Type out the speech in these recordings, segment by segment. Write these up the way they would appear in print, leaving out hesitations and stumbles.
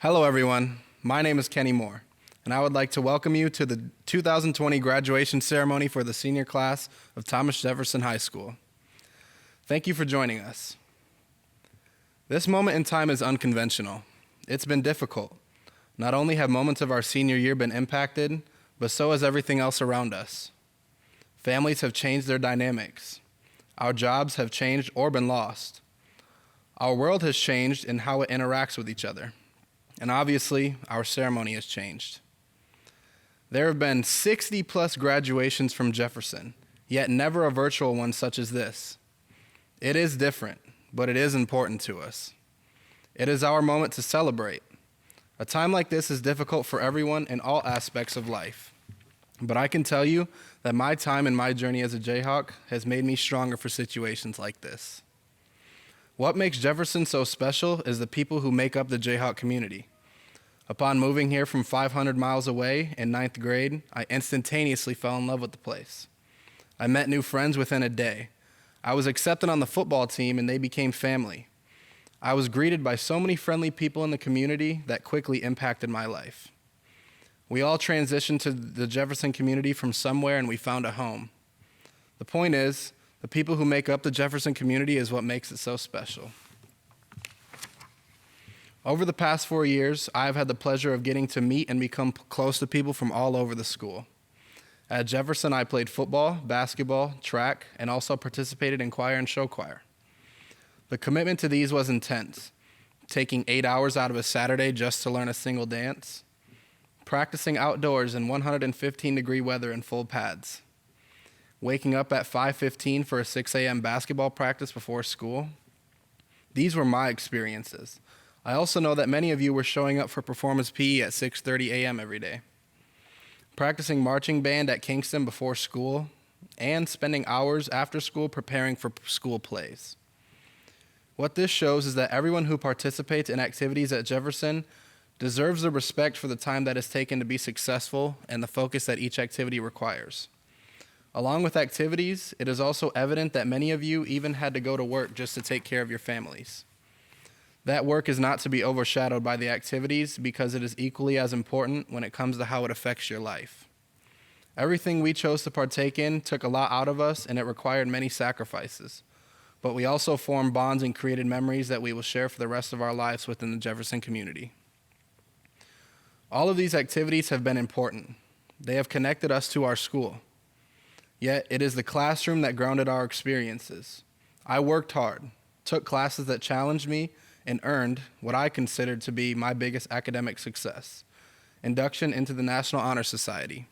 Hello, everyone. My name is Kenny Moore, and I would like to welcome you to the 2020 graduation ceremony for the senior class of Thomas Jefferson High School. Thank you for joining us. This moment in time is unconventional. It's been difficult. Not only have moments of our senior year been impacted, but so has everything else around us. Families have changed their dynamics. Our jobs have changed or been lost. Our world has changed in how it interacts with each other. And obviously, our ceremony has changed. There have been 60 plus graduations from Jefferson, yet never a virtual one such as this. It is different, but it is important to us. It is our moment to celebrate. A time like this is difficult for everyone in all aspects of life. But I can tell you that my time and my journey as a Jayhawk has made me stronger for situations like this. What makes Jefferson so special is the people who make up the Jayhawk community. Upon moving here from 500 miles away in 9th grade, I instantaneously fell in love with the place. I met new friends within a day. I was accepted on the football team and they became family. I was greeted by so many friendly people in the community that quickly impacted my life. We all transitioned to the Jefferson community from somewhere and we found a home. The point is, the people who make up the Jefferson community is what makes it so special. Over the past 4 years, I have had the pleasure of getting to meet and become close to people from all over the school. At Jefferson, I played football, basketball, track, and also participated in choir and show choir. The commitment to these was intense, taking 8 hours out of a Saturday just to learn a single dance, practicing outdoors in 115-degree weather in full pads, waking up at 5:15 for a 6 a.m. basketball practice before school. These were my experiences. I also know that many of you were showing up for performance PE at 6:30 a.m. every day, practicing marching band at Kingston before school, and spending hours after school preparing for school plays. What this shows is that everyone who participates in activities at Jefferson deserves the respect for the time that is taken to be successful and the focus that each activity requires. Along with activities, it is also evident that many of you even had to go to work just to take care of your families. That work is not to be overshadowed by the activities because it is equally as important when it comes to how it affects your life. Everything we chose to partake in took a lot out of us and it required many sacrifices. But we also formed bonds and created memories that we will share for the rest of our lives within the Jefferson community. All of these activities have been important. They have connected us to our school. Yet it is the classroom that grounded our experiences. I worked hard, took classes that challenged me, and earned what I considered to be my biggest academic success, induction into the National Honor Society.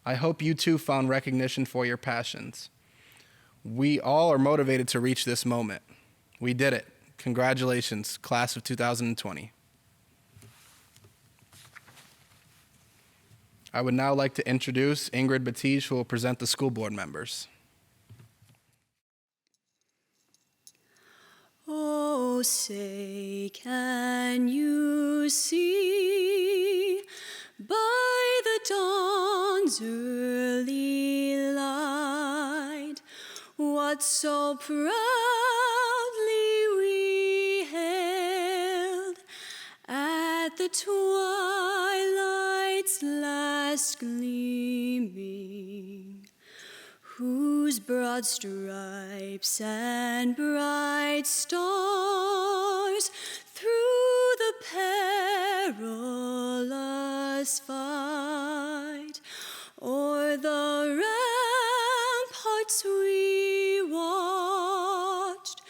I hope you too found recognition for your passions. We all are motivated to reach this moment. We did it. Congratulations, class of 2020. I would now like to introduce Ingrid Battige, who will present the school board members. Oh, say, can you see by the dawn's early light what so proudly we hailed at the twilight's last gleaming, whose broad stripes and bright stars through the perilous fight o'er the ramparts we watched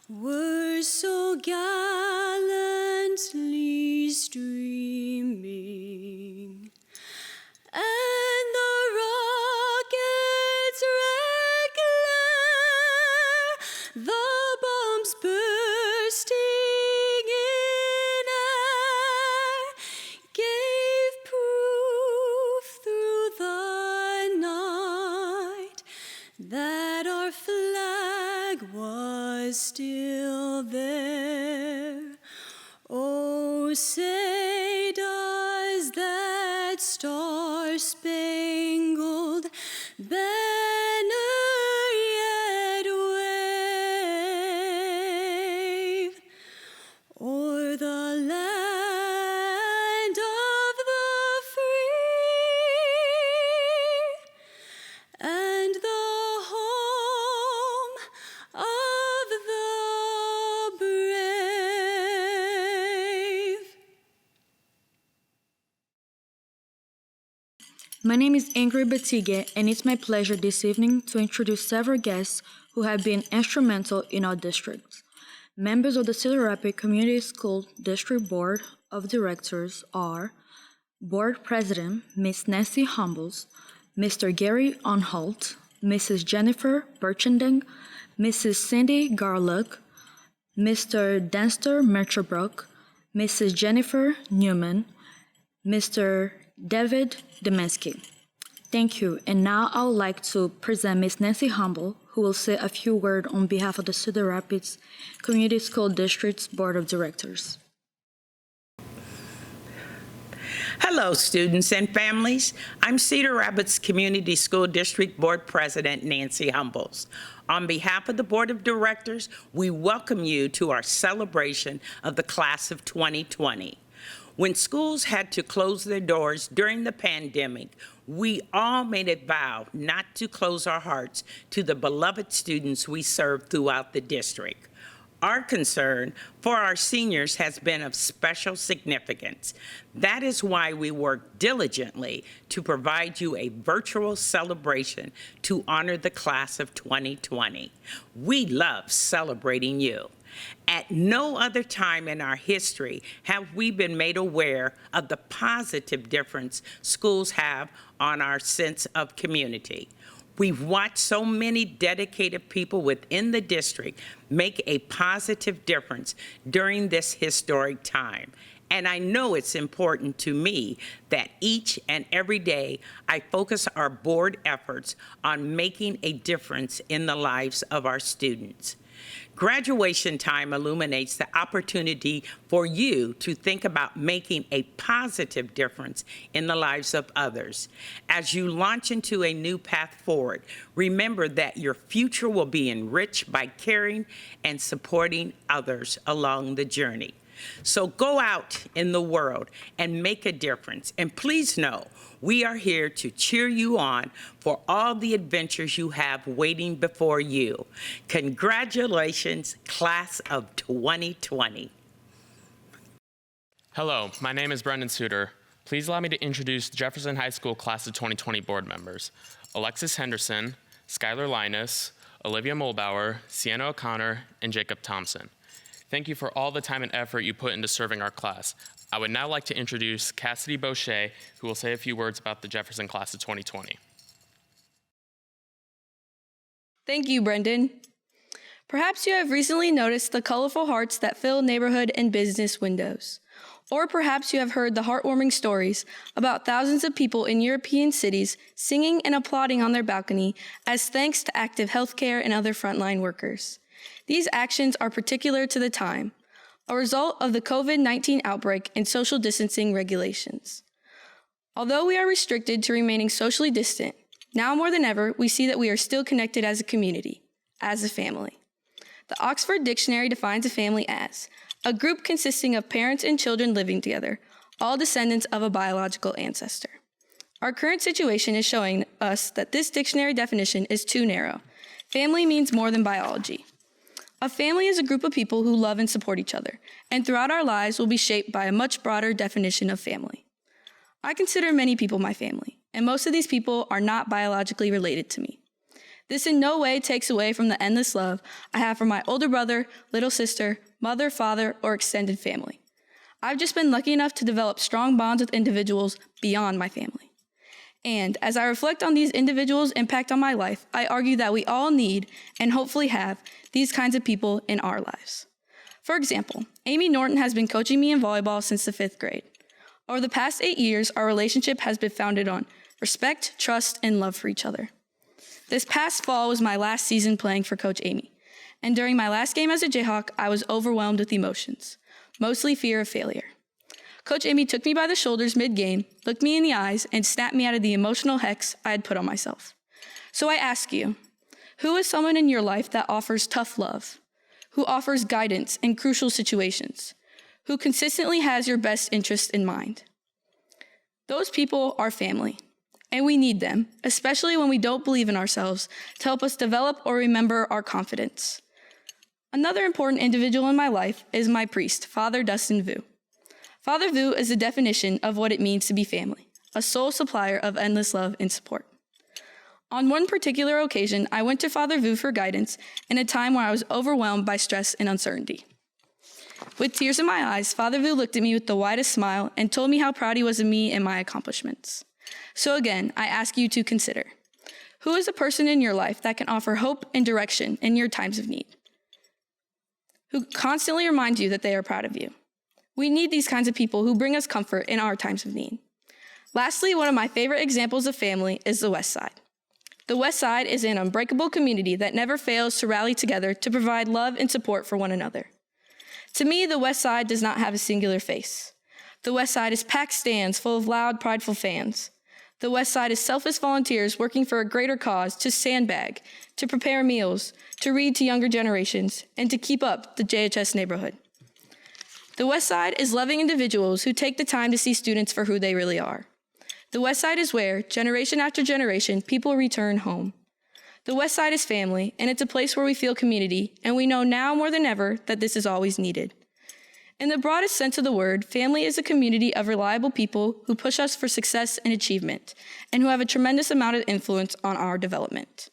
were so gallantly streaming, and the rocket's red glare, the bombs bursting in air, gave proof through the night that our flag was still there. Oh, say does that star-spangled banner yet wave o'er the land My name is Ingrid Batigue, and it's my pleasure this evening to introduce several guests who have been instrumental in our district. Members of the Cedar Rapids Community School District Board of Directors are Board President Ms. Nancy Humbles, Mr. Gary Onholt, Mrs. Jennifer Birchending, Mrs. Cindy Garluck, Mr. Danster Mercherbrook, Mrs. Jennifer Newman, Mr. David Demensky. Thank you, and now I would like to present Ms. Nancy Humble, who will say a few words on behalf of the Cedar Rapids Community School District's Board of Directors. Hello, students and families. I'm Cedar Rapids Community School District Board President Nancy Humbles. On behalf of the Board of Directors, we welcome you to our celebration of the class of 2020. When schools had to close their doors during the pandemic, we all made a vow not to close our hearts to the beloved students we serve throughout the district. Our concern for our seniors has been of special significance. That is why we work diligently to provide you a virtual celebration to honor the class of 2020. We love celebrating you. At no other time in our history have we been made aware of the positive difference schools have on our sense of community. We've watched so many dedicated people within the district make a positive difference during this historic time. And I know it's important to me that each and every day I focus our board efforts on making a difference in the lives of our students. Graduation time illuminates the opportunity for you to think about making a positive difference in the lives of others. As you launch into a new path forward, remember that your future will be enriched by caring and supporting others along the journey. So go out in the world and make a difference. And please know, we are here to cheer you on for all the adventures you have waiting before you. Congratulations, class of 2020. Hello, my name is Brendan Suter. Please allow me to introduce the Jefferson High School class of 2020 board members: Alexis Henderson, Skylar Linus, Olivia Mulbauer, Sienna O'Connor, and Jacob Thompson. Thank you for all the time and effort you put into serving our class. I would now like to introduce Cassidy Boucher, who will say a few words about the Jefferson class of 2020. Thank you, Brendan. Perhaps you have recently noticed the colorful hearts that fill neighborhood and business windows. Or perhaps you have heard the heartwarming stories about thousands of people in European cities singing and applauding on their balcony as thanks to active healthcare and other frontline workers. These actions are particular to the time, a result of the COVID-19 outbreak and social distancing regulations. Although we are restricted to remaining socially distant, now more than ever, we see that we are still connected as a community, as a family. The Oxford Dictionary defines a family as a group consisting of parents and children living together, all descendants of a biological ancestor. Our current situation is showing us that this dictionary definition is too narrow. Family means more than biology. A family is a group of people who love and support each other, and throughout our lives will be shaped by a much broader definition of family. I consider many people my family, and most of these people are not biologically related to me. This in no way takes away from the endless love I have for my older brother, little sister, mother, father, or extended family. I've just been lucky enough to develop strong bonds with individuals beyond my family. And as I reflect on these individuals' impact on my life, I argue that we all need, and hopefully have, these kinds of people in our lives. For example, Amy Norton has been coaching me in volleyball since the 5th grade. Over the past 8 years, our relationship has been founded on respect, trust, and love for each other. This past fall was my last season playing for Coach Amy, and during my last game as a Jayhawk, I was overwhelmed with emotions, mostly fear of failure. Coach Amy took me by the shoulders mid-game, looked me in the eyes, and snapped me out of the emotional hex I had put on myself. So I ask you, who is someone in your life that offers tough love, who offers guidance in crucial situations, who consistently has your best interest in mind? Those people are family, and we need them, especially when we don't believe in ourselves, to help us develop or remember our confidence. Another important individual in my life is my priest, Father Dustin Vu. Father Vu is the definition of what it means to be family, a sole supplier of endless love and support. On one particular occasion, I went to Father Vu for guidance in a time where I was overwhelmed by stress and uncertainty. With tears in my eyes, Father Vu looked at me with the widest smile and told me how proud he was of me and my accomplishments. So again, I ask you to consider, who is a person in your life that can offer hope and direction in your times of need? Who constantly reminds you that they are proud of you? We need these kinds of people who bring us comfort in our times of need. Lastly, one of my favorite examples of family is the West Side. The West Side is an unbreakable community that never fails to rally together to provide love and support for one another. To me, the West Side does not have a singular face. The West Side is packed stands full of loud, prideful fans. The West Side is selfless volunteers working for a greater cause to sandbag, to prepare meals, to read to younger generations, and to keep up the JHS neighborhood. The West Side is loving individuals who take the time to see students for who they really are. The West Side is where, generation after generation, people return home. The West Side is family, and it's a place where we feel community, and we know now more than ever that this is always needed. In the broadest sense of the word, family is a community of reliable people who push us for success and achievement, and who have a tremendous amount of influence on our development.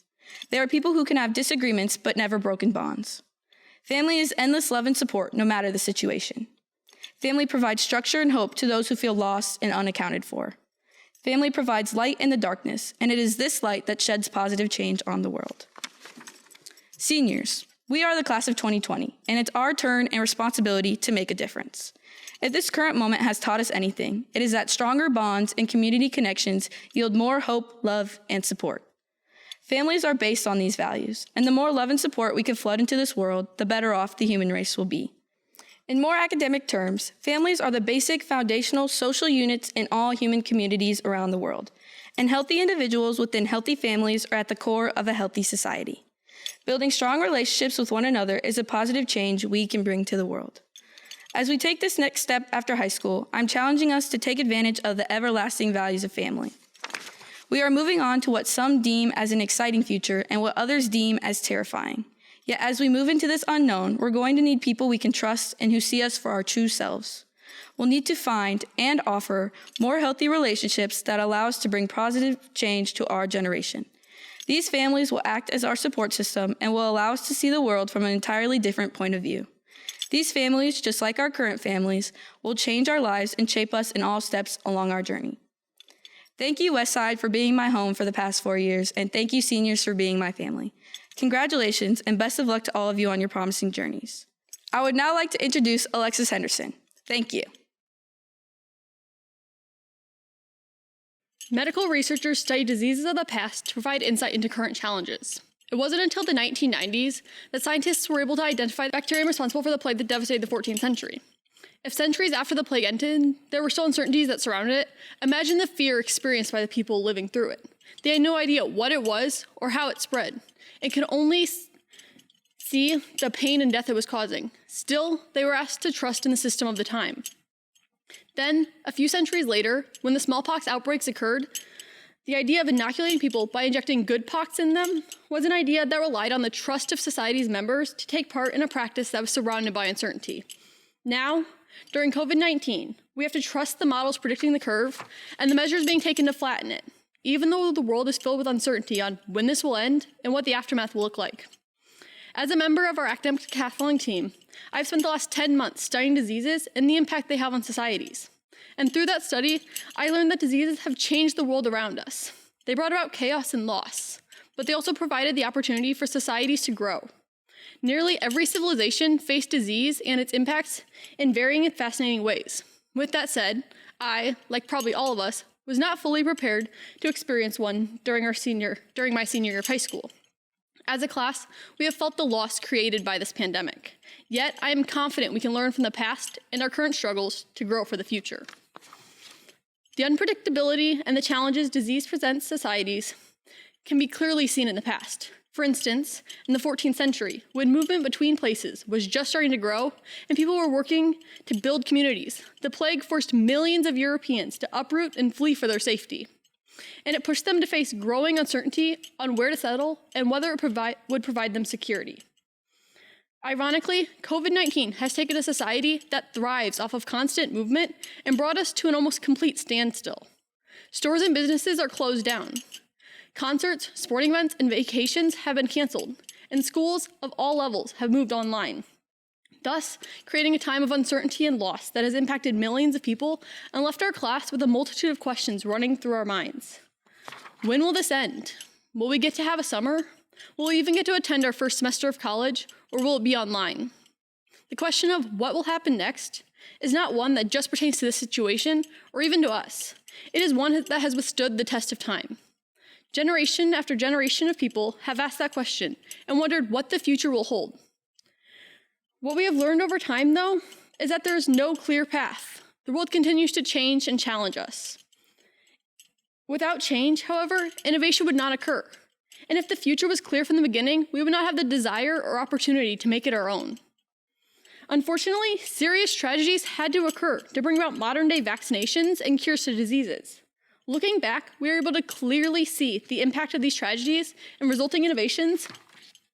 They are people who can have disagreements but never broken bonds. Family is endless love and support, no matter the situation. Family provides structure and hope to those who feel lost and unaccounted for. Family provides light in the darkness, and it is this light that sheds positive change on the world. Seniors, we are the class of 2020, and it's our turn and responsibility to make a difference. If this current moment has taught us anything, it is that stronger bonds and community connections yield more hope, love, and support. Families are based on these values, and the more love and support we can flood into this world, the better off the human race will be. In more academic terms, families are the basic foundational social units in all human communities around the world, and healthy individuals within healthy families are at the core of a healthy society. Building strong relationships with one another is a positive change we can bring to the world. As we take this next step after high school, I'm challenging us to take advantage of the everlasting values of family. We are moving on to what some deem as an exciting future and what others deem as terrifying. Yet as we move into this unknown, we're going to need people we can trust and who see us for our true selves. We'll need to find and offer more healthy relationships that allow us to bring positive change to our generation. These families will act as our support system and will allow us to see the world from an entirely different point of view. These families, just like our current families, will change our lives and shape us in all steps along our journey. Thank you, Westside, for being my home for the past 4 years, and thank you, seniors, for being my family. Congratulations, and best of luck to all of you on your promising journeys. I would now like to introduce Alexis Henderson. Thank you. Medical researchers study diseases of the past to provide insight into current challenges. It wasn't until the 1990s that scientists were able to identify the bacterium responsible for the plague that devastated the 14th century. If centuries after the plague ended, there were still uncertainties that surrounded it, imagine the fear experienced by the people living through it. They had no idea what it was or how it spread, and could only see the pain and death it was causing. Still, they were asked to trust in the system of the time. Then, a few centuries later, when the smallpox outbreaks occurred, the idea of inoculating people by injecting good pox in them was an idea that relied on the trust of society's members to take part in a practice that was surrounded by uncertainty. Now, during COVID-19, we have to trust the models predicting the curve and the measures being taken to flatten it, even though the world is filled with uncertainty on when this will end and what the aftermath will look like. As a member of our academic scaffolding team, I've spent the last 10 months studying diseases and the impact they have on societies. And through that study, I learned that diseases have changed the world around us. They brought about chaos and loss, but they also provided the opportunity for societies to grow. Nearly every civilization faced disease and its impacts in varying and fascinating ways. With that said, I, like probably all of us, was not fully prepared to experience one during my senior year of high school. As a class, we have felt the loss created by this pandemic. Yet, I am confident we can learn from the past and our current struggles to grow for the future. The unpredictability and the challenges disease presents societies can be clearly seen in the past. For instance, in the 14th century, when movement between places was just starting to grow and people were working to build communities, the plague forced millions of Europeans to uproot and flee for their safety. And it pushed them to face growing uncertainty on where to settle and whether it would provide them security. Ironically, COVID-19 has taken a society that thrives off of constant movement and brought us to an almost complete standstill. Stores and businesses are closed down. Concerts, sporting events, and vacations have been canceled, and schools of all levels have moved online, thus creating a time of uncertainty and loss that has impacted millions of people and left our class with a multitude of questions running through our minds. When will this end? Will we get to have a summer? Will we even get to attend our first semester of college, or will it be online? The question of what will happen next is not one that just pertains to this situation or even to us. It is one that has withstood the test of time. Generation after generation of people have asked that question and wondered what the future will hold. What we have learned over time, though, is that there is no clear path. The world continues to change and challenge us. Without change, however, innovation would not occur. And if the future was clear from the beginning, we would not have the desire or opportunity to make it our own. Unfortunately, serious tragedies had to occur to bring about modern-day vaccinations and cures to diseases. Looking back, we are able to clearly see the impact of these tragedies and resulting innovations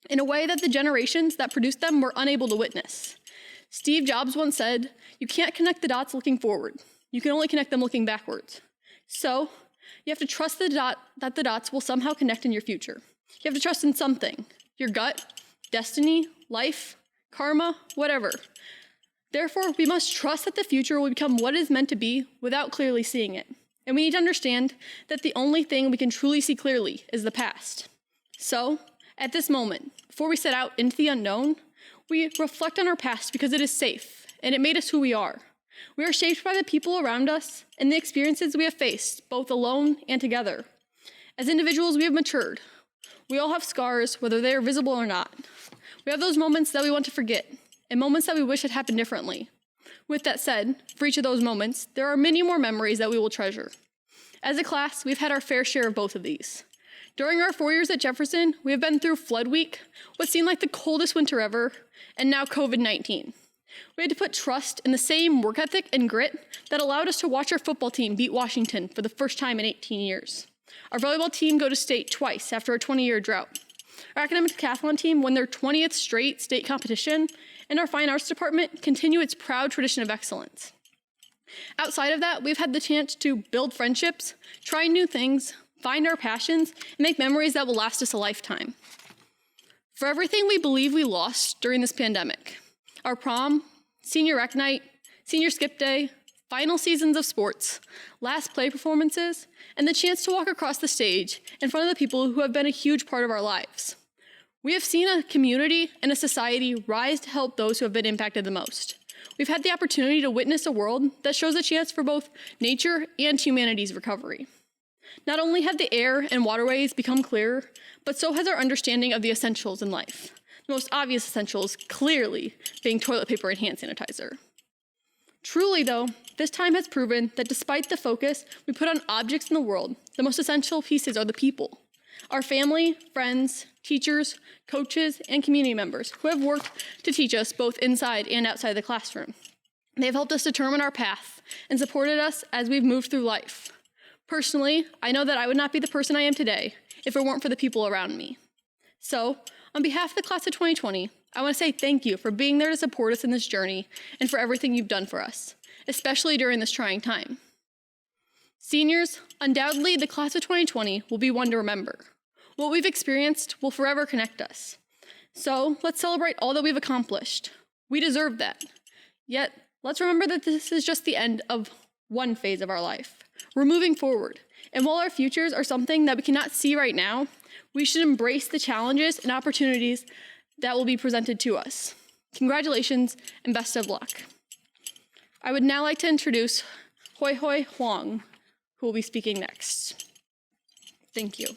in a way that the generations that produced them were unable to witness. Steve Jobs once said, "You can't connect the dots looking forward. You can only connect them looking backwards." So, you have to trust that the dots will somehow connect in your future. You have to trust in something, your gut, destiny, life, karma, whatever. Therefore, we must trust that the future will become what it is meant to be without clearly seeing it. And we need to understand that the only thing we can truly see clearly is the past. So, at this moment, before we set out into the unknown, we reflect on our past because it is safe and it made us who we are. We are shaped by the people around us and the experiences we have faced, both alone and together. As individuals, we have matured. We all have scars, whether they are visible or not. We have those moments that we want to forget and moments that we wish had happened differently. With that said, for each of those moments, there are many more memories that we will treasure. As a class, we've had our fair share of both of these. During our 4 years at Jefferson, we have been through Flood Week, what seemed like the coldest winter ever, and now COVID-19. We had to put trust in the same work ethic and grit that allowed us to watch our football team beat Washington for the first time in 18 years. Our volleyball team go to state twice after a 20-year drought. Our academic decathlon team won their 20th straight state competition, and our fine arts department continue its proud tradition of excellence. Outside of that, we've had the chance to build friendships, try new things, find our passions, and make memories that will last us a lifetime. For everything we believe we lost during this pandemic, our prom, senior rec night, senior skip day, final seasons of sports, last play performances, and the chance to walk across the stage in front of the people who have been a huge part of our lives. We have seen a community and a society rise to help those who have been impacted the most. We've had the opportunity to witness a world that shows a chance for both nature and humanity's recovery. Not only have the air and waterways become clearer, but so has our understanding of the essentials in life. The most obvious essentials clearly being toilet paper and hand sanitizer. Truly, though, this time has proven that despite the focus we put on objects in the world, the most essential pieces are the people. Our family, friends, teachers, coaches, and community members who have worked to teach us both inside and outside the classroom. They have helped us determine our path and supported us as we've moved through life. Personally, I know that I would not be the person I am today if it weren't for the people around me. So, on behalf of the class of 2020, I want to say thank you for being there to support us in this journey and for everything you've done for us, especially during this trying time. Seniors, undoubtedly the class of 2020 will be one to remember. What we've experienced will forever connect us. So let's celebrate all that we've accomplished. We deserve that. Yet, let's remember that this is just the end of one phase of our life. We're moving forward, and while our futures are something that we cannot see right now, we should embrace the challenges and opportunities that will be presented to us. Congratulations and best of luck. I would now like to introduce Hoi Hoi Huang, who will be speaking next. Thank you.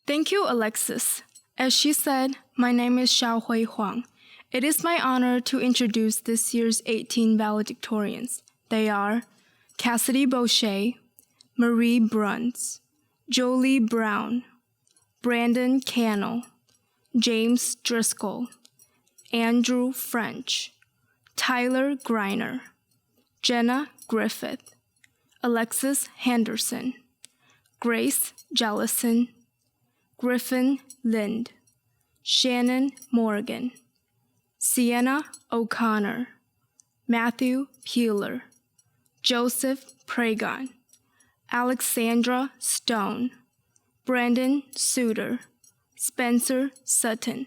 Thank you, Alexis. As she said, my name is Xiao Hui Huang. It is my honor to introduce this year's 18 valedictorians. They are Cassidy Boucher, Marie Bruns, Jolie Brown, Brandon Cannell, James Driscoll, Andrew French, Tyler Greiner, Jenna Griffith, Alexis Henderson, Grace Jellison, Griffin Lind, Shannon Morgan, Sienna O'Connor, Matthew Peeler, Joseph Pragon, Alexandra Stone, Brandon Suter, Spencer Sutton.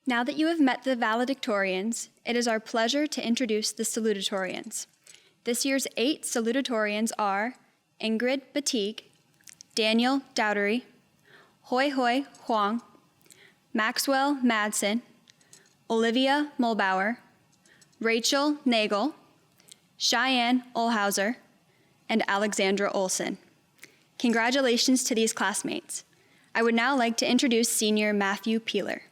Now that you have met the valedictorians, it is our pleasure to introduce the salutatorians. This year's 8 salutatorians are Ingrid Batig, Daniel Dowdery, Hoi Hoi Huang, Maxwell Madsen, Olivia Mulbauer, Rachel Nagel, Cheyenne Olhauser, and Alexandra Olson. Congratulations to these classmates. I would now like to introduce senior Matthew Peeler.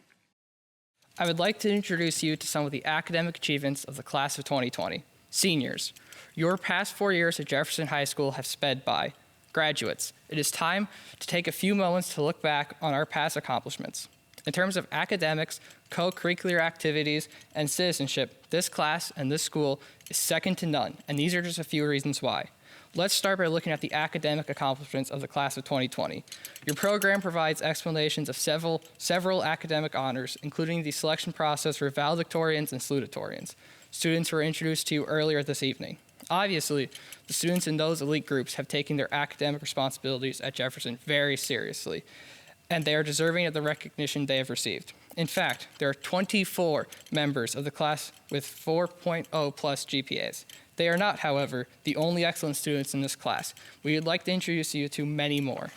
I would like to introduce you to some of the academic achievements of the class of 2020. Seniors, your past 4 years at Jefferson High School have sped by. Graduates, it is time to take a few moments to look back on our past accomplishments. In terms of academics, co-curricular activities, and citizenship, this class and this school is second to none, and these are just a few reasons why. Let's start by looking at the academic accomplishments of the class of 2020. Your program provides explanations of several academic honors, including the selection process for valedictorians and salutatorians. Students were introduced to you earlier this evening. Obviously, the students in those elite groups have taken their academic responsibilities at Jefferson very seriously, and they are deserving of the recognition they have received. In fact, there are 24 members of the class with 4.0 plus GPAs. They are not, however, the only excellent students in this class. We would like to introduce you to many more.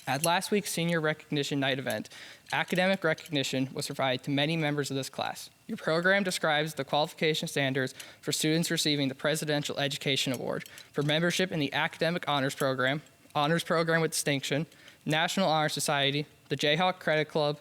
At last week's Senior Recognition Night event, academic recognition was provided to many members of this class. Your program describes the qualification standards for students receiving the Presidential Education Award for membership in the Academic Honors Program with Distinction, National Honor Society, the Jayhawk Credit Club,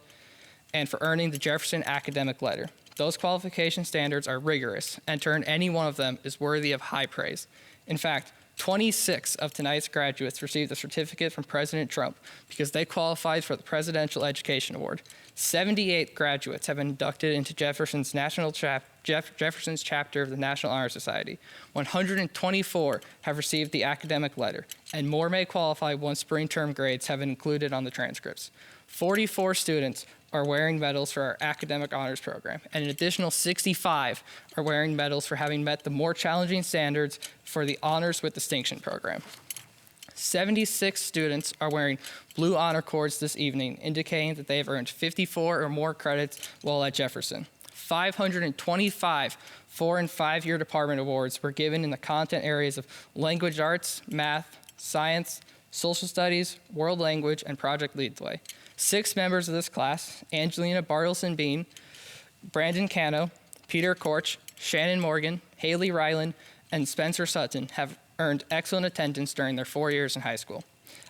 and for earning the Jefferson Academic Letter. Those qualification standards are rigorous, and to earn any one of them is worthy of high praise. In fact, 26 of tonight's graduates received a certificate from President Trump because they qualified for the Presidential Education Award. 78 graduates have been inducted into Jefferson's Jefferson's chapter of the National Honor Society. 124 have received the academic letter, and more may qualify once spring term grades have been included on the transcripts. 44 students are wearing medals for our academic honors program, and an additional 65 are wearing medals for having met the more challenging standards for the Honors with Distinction program. 76 students are wearing blue honor cords this evening, indicating that they have earned 54 or more credits while at Jefferson. 525 4- and 5-year department awards were given in the content areas of language arts, math, science, social studies, world language, and project lead the way. 6 members of this class, Angelina Bartleson-Bean, Brandon Cano, Peter Korch, Shannon Morgan, Haley Ryland, and Spencer Sutton have earned excellent attendance during their 4 years in high school.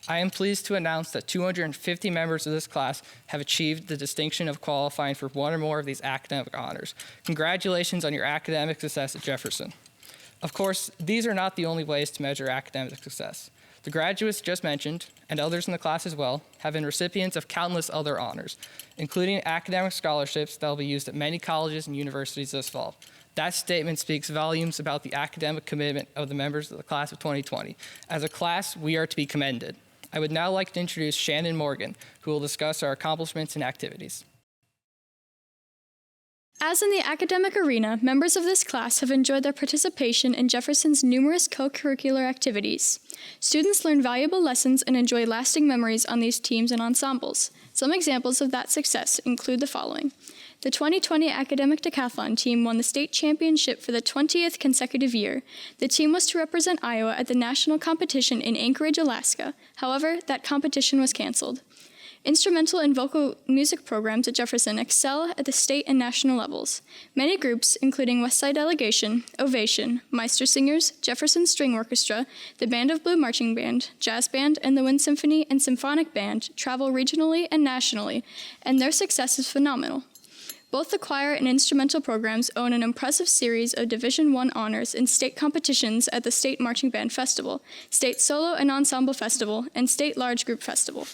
I am pleased to announce that 250 members of this class have achieved the distinction of qualifying for one or more of these academic honors. Congratulations on your academic success at Jefferson. Of course, these are not the only ways to measure academic success. The graduates just mentioned, and others in the class as well, have been recipients of countless other honors, including academic scholarships that will be used at many colleges and universities this fall. That statement speaks volumes about the academic commitment of the members of the class of 2020. As a class, we are to be commended. I would now like to introduce Shannon Morgan, who will discuss our accomplishments and activities. As in the academic arena, members of this class have enjoyed their participation in Jefferson's numerous co-curricular activities. Students learn valuable lessons and enjoy lasting memories on these teams and ensembles. Some examples of that success include the following. The 2020 academic decathlon team won the state championship for the 20th consecutive year. The team was to represent Iowa at the national competition in Anchorage, Alaska. However, that competition was canceled. Instrumental and vocal music programs at Jefferson excel at the state and national levels. Many groups, including West Side Delegation, Ovation, Meister Singers, Jefferson String Orchestra, the Band of Blue Marching Band, Jazz Band, and the Wind Symphony and Symphonic Band, travel regionally and nationally, and their success is phenomenal. Both the choir and instrumental programs own an impressive series of Division I honors in state competitions at the State Marching Band Festival, State Solo and Ensemble Festival, and State Large Group Festival.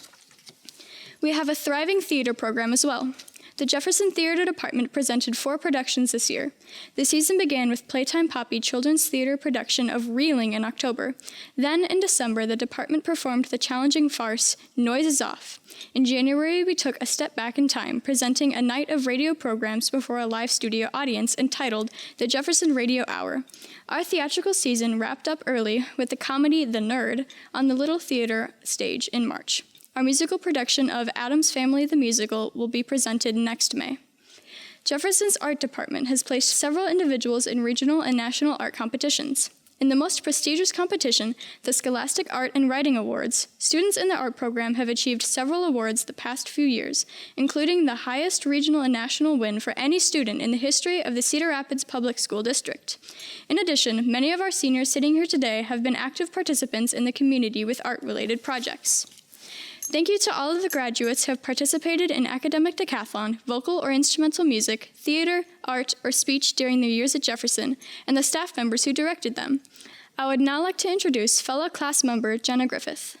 We have a thriving theater program as well. The Jefferson Theater Department presented 4 productions this year. The season began with Playtime Poppy children's theater production of Reeling in October. Then, in December, the department performed the challenging farce Noise is Off. In January, we took a step back in time, presenting a night of radio programs before a live studio audience entitled The Jefferson Radio Hour. Our theatrical season wrapped up early with the comedy The Nerd on the Little Theater stage in March. Our musical production of Addams Family the Musical will be presented next May. Jefferson's art department has placed several individuals in regional and national art competitions. In the most prestigious competition, the Scholastic Art and Writing Awards, students in the art program have achieved several awards the past few years, including the highest regional and national win for any student in the history of the Cedar Rapids Public School District. In addition, many of our seniors sitting here today have been active participants in the community with art-related projects. Thank you to all of the graduates who have participated in academic decathlon, vocal or instrumental music, theater, art, or speech during their years at Jefferson, and the staff members who directed them. I would now like to introduce fellow class member Jenna Griffith.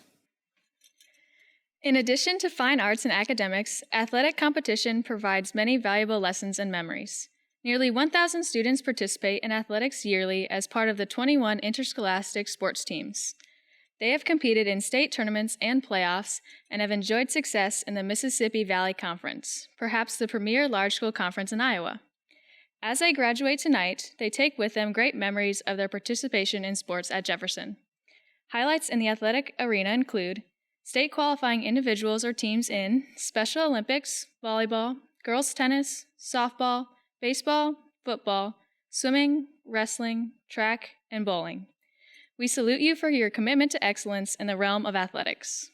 In addition to fine arts and academics, athletic competition provides many valuable lessons and memories. Nearly 1,000 students participate in athletics yearly as part of the 21 interscholastic sports teams. They have competed in state tournaments and playoffs and have enjoyed success in the Mississippi Valley Conference, perhaps the premier large school conference in Iowa. As they graduate tonight, they take with them great memories of their participation in sports at Jefferson. Highlights in the athletic arena include state qualifying individuals or teams in Special Olympics, volleyball, girls tennis, softball, baseball, football, swimming, wrestling, track, and bowling. We salute you for your commitment to excellence in the realm of athletics.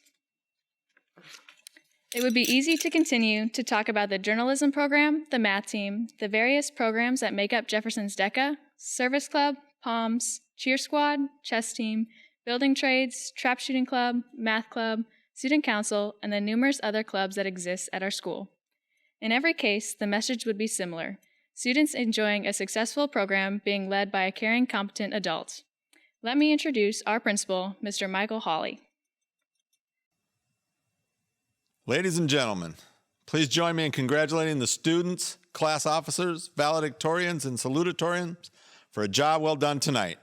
It would be easy to continue to talk about the journalism program, the math team, the various programs that make up Jefferson's DECA, Service Club, Palms, Cheer Squad, Chess Team, Building Trades, Trap Shooting Club, Math Club, Student Council, and the numerous other clubs that exist at our school. In every case, the message would be similar: students enjoying a successful program being led by a caring, competent adult. Let me introduce our principal, Mr. Michael Hawley. Ladies and gentlemen, please join me in congratulating the students, class officers, valedictorians, and salutatorians for a job well done tonight.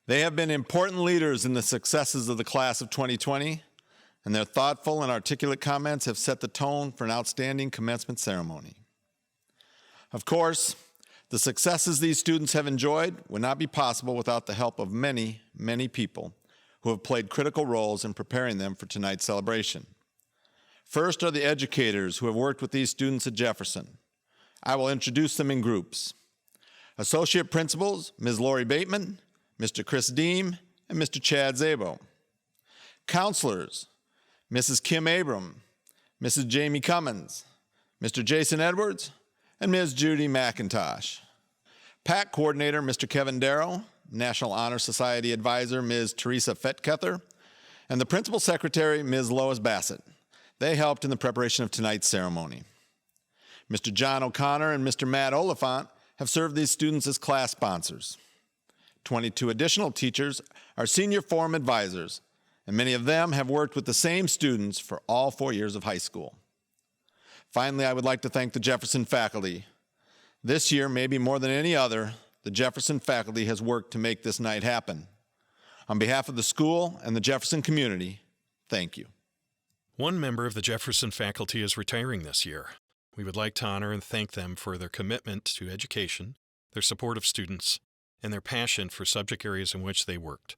They have been important leaders in the successes of the class of 2020, and their thoughtful and articulate comments have set the tone for an outstanding commencement ceremony. Of course, the successes these students have enjoyed would not be possible without the help of many, many people who have played critical roles in preparing them for tonight's celebration. First are the educators who have worked with these students at Jefferson. I will introduce them in groups. Associate Principals, Ms. Lori Bateman, Mr. Chris Deem, and Mr. Chad Zabo. Counselors, Mrs. Kim Abram, Mrs. Jamie Cummins, Mr. Jason Edwards, and Ms. Judy McIntosh. PAC Coordinator, Mr. Kevin Darrow, National Honor Society Advisor, Ms. Teresa Fetkether, and the Principal Secretary, Ms. Lois Bassett. They helped in the preparation of tonight's ceremony. Mr. John O'Connor and Mr. Matt Oliphant have served these students as class sponsors. 22 additional teachers are senior forum advisors, and many of them have worked with the same students for all 4 years of high school. Finally, I would like to thank the Jefferson faculty. This year, maybe more than any other, the Jefferson faculty has worked to make this night happen. On behalf of the school and the Jefferson community, thank you. One member of the Jefferson faculty is retiring this year. We would like to honor and thank them for their commitment to education, their support of students, and their passion for subject areas in which they worked.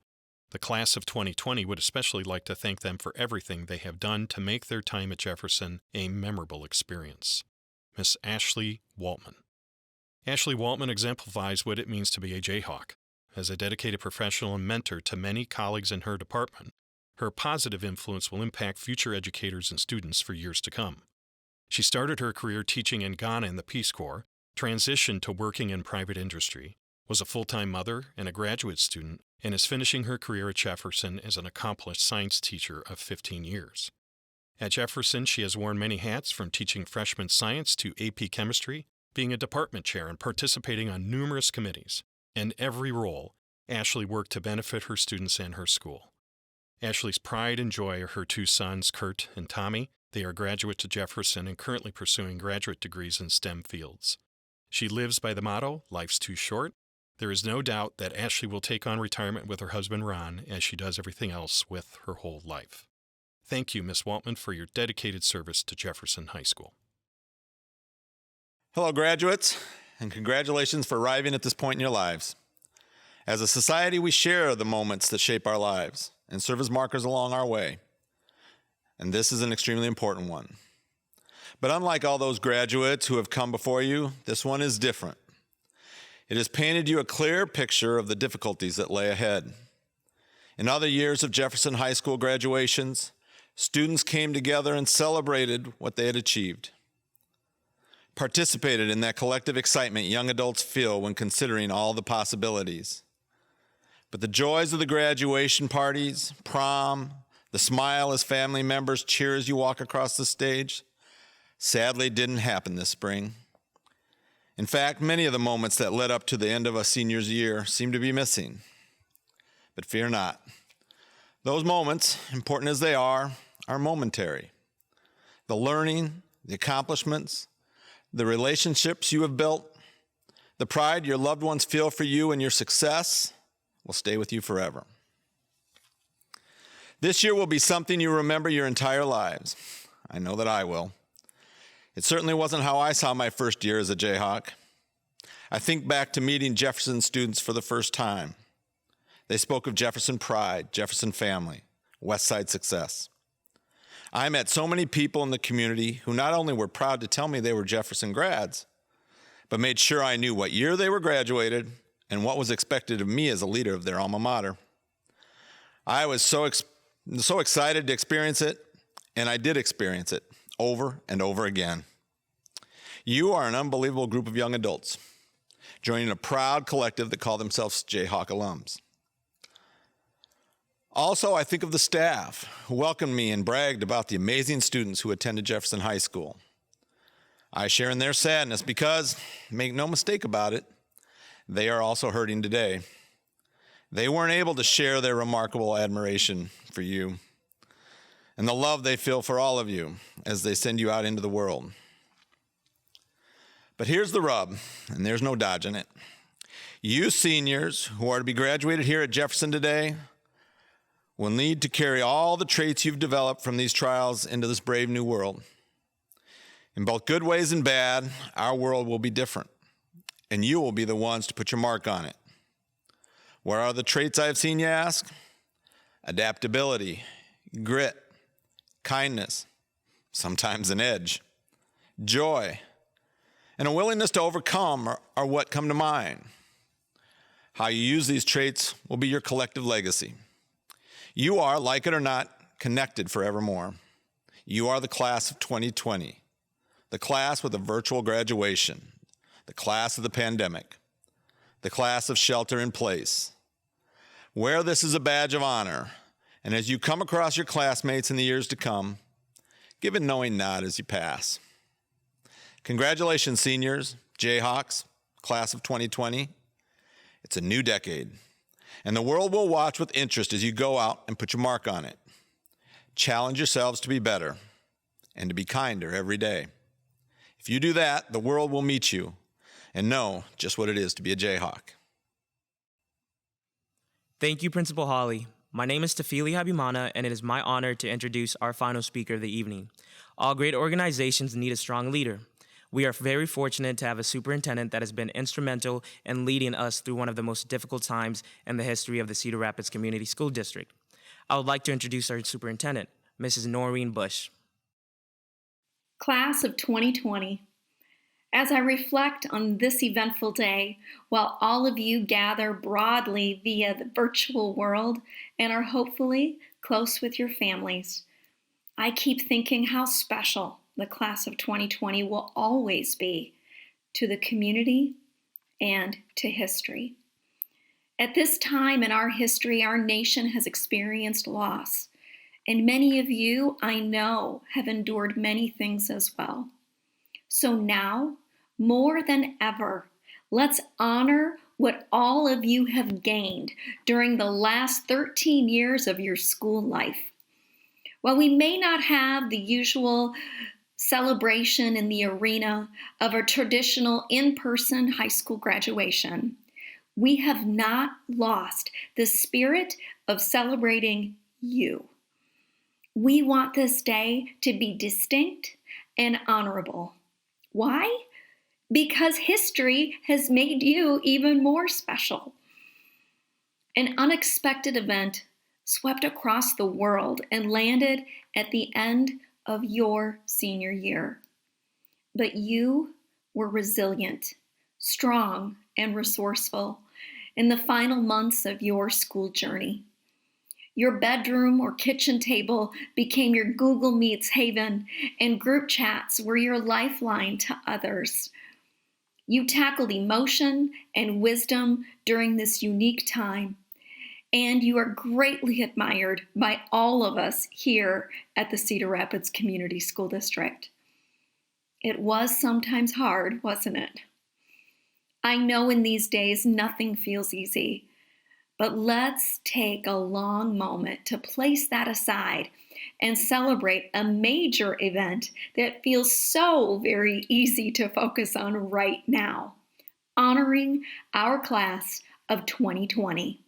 The class of 2020 would especially like to thank them for everything they have done to make their time at Jefferson a memorable experience. Miss Ashley Waltman. Ashley Waltman exemplifies what it means to be a Jayhawk. As a dedicated professional and mentor to many colleagues in her department, her positive influence will impact future educators and students for years to come. She started her career teaching in Ghana in the Peace Corps, transitioned to working in private industry, was a full-time mother and a graduate student, and is finishing her career at Jefferson as an accomplished science teacher of 15 years. At Jefferson, she has worn many hats, from teaching freshman science to AP chemistry, being a department chair, and participating on numerous committees. In every role, Ashley worked to benefit her students and her school. Ashley's pride and joy are her two sons, Kurt and Tommy, They are graduates of Jefferson and currently pursuing graduate degrees in STEM fields. She lives by the motto, "Life's too short." There is no doubt that Ashley will take on retirement with her husband Ron, as she does everything else with her whole life. Thank you, Ms. Waltman, for your dedicated service to Jefferson High School. Hello, graduates, and congratulations for arriving at this point in your lives. As a society, we share the moments that shape our lives and serve as markers along our way. And this is an extremely important one. But unlike all those graduates who have come before you, this one is different. It has painted you a clear picture of the difficulties that lay ahead. In other years of Jefferson High School graduations, students came together and celebrated what they had achieved, participated in that collective excitement young adults feel when considering all the possibilities. But the joys of the graduation parties, prom, the smile as family members cheer as you walk across the stage, sadly didn't happen this spring. In fact, many of the moments that led up to the end of a senior's year seem to be missing. But fear not. Those moments, important as they are momentary. The learning, the accomplishments, the relationships you have built, the pride your loved ones feel for you and your success will stay with you forever. This year will be something you remember your entire lives. I know that I will. It certainly wasn't how I saw my first year as a Jayhawk. I think back to meeting Jefferson students for the first time. They spoke of Jefferson pride, Jefferson family, West Side success. I met so many people in the community who not only were proud to tell me they were Jefferson grads, but made sure I knew what year they were graduated and what was expected of me as a leader of their alma mater. I was so excited to experience it, and I did experience it over and over again. You are an unbelievable group of young adults, joining a proud collective that call themselves Jayhawk alums. Also, I think of the staff who welcomed me and bragged about the amazing students who attended Jefferson High School. I share in their sadness because, make no mistake about it, they are also hurting today. They weren't able to share their remarkable admiration for you and the love they feel for all of you as they send you out into the world. But here's the rub, and there's no dodging it. You seniors who are to be graduated here at Jefferson today will need to carry all the traits you've developed from these trials into this brave new world. In both good ways and bad, our world will be different, and you will be the ones to put your mark on it. Where are the traits I have seen, you ask? Adaptability, grit, kindness, sometimes an edge, joy, and a willingness to overcome are what come to mind. How you use these traits will be your collective legacy. You are, like it or not, connected forevermore. You are the class of 2020, the class with a virtual graduation, the class of the pandemic, the class of shelter in place. Wear this as a badge of honor, and as you come across your classmates in the years to come, give a knowing nod as you pass. Congratulations, seniors, Jayhawks, class of 2020. It's a new decade, and the world will watch with interest as you go out and put your mark on it. Challenge yourselves to be better and to be kinder every day. If you do that, the world will meet you and know just what it is to be a Jayhawk. Thank you, Principal Hawley. My name is Tafili Habimana, and it is my honor to introduce our final speaker of the evening. All great organizations need a strong leader. We are very fortunate to have a superintendent that has been instrumental in leading us through one of the most difficult times in the history of the Cedar Rapids Community School District. I would like to introduce our superintendent, Mrs. Noreen Bush. Class of 2020. As I reflect on this eventful day, while all of you gather broadly via the virtual world and are hopefully close with your families, I keep thinking how special the class of 2020 will always be to the community and to history. At this time in our history, our nation has experienced loss, and many of you, I know, have endured many things as well. So now, more than ever, let's honor what all of you have gained during the last 13 years of your school life. While we may not have the usual celebration in the arena of a traditional in-person high school graduation, we have not lost the spirit of celebrating you. We want this day to be distinct and honorable. Why? Because history has made you even more special. An unexpected event swept across the world and landed at the end of your senior year. But you were resilient, strong, and resourceful in the final months of your school journey. Your bedroom or kitchen table became your Google Meets haven, and group chats were your lifeline to others. You tackled emotion and wisdom during this unique time, and you are greatly admired by all of us here at the Cedar Rapids Community School District. It was sometimes hard, wasn't it? I know in these days nothing feels easy, but let's take a long moment to place that aside and celebrate a major event that feels so very easy to focus on right now, honoring our class of 2020.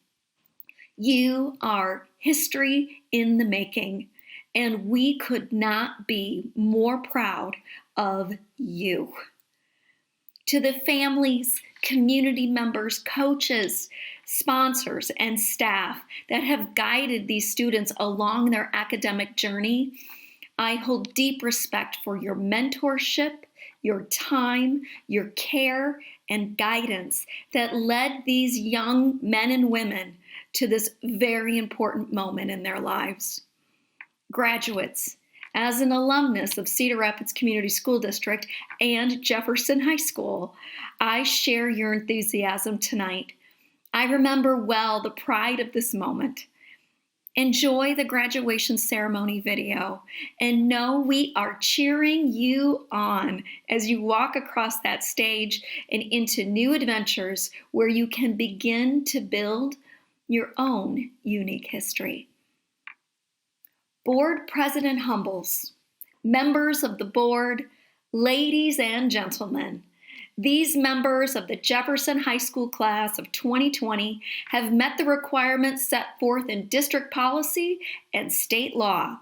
You are history in the making, and we could not be more proud of you. To the families, community members, coaches, sponsors, and staff that have guided these students along their academic journey, I hold deep respect for your mentorship, your time, your care, and guidance that led these young men and women to this very important moment in their lives. Graduates, as an alumnus of Cedar Rapids Community School District and Jefferson High School, I share your enthusiasm tonight. I remember well the pride of this moment. Enjoy the graduation ceremony video and know we are cheering you on as you walk across that stage and into new adventures where you can begin to build your own unique history. Board President Humbles, members of the board, ladies and gentlemen, these members of the Jefferson High School class of 2020 have met the requirements set forth in district policy and state law.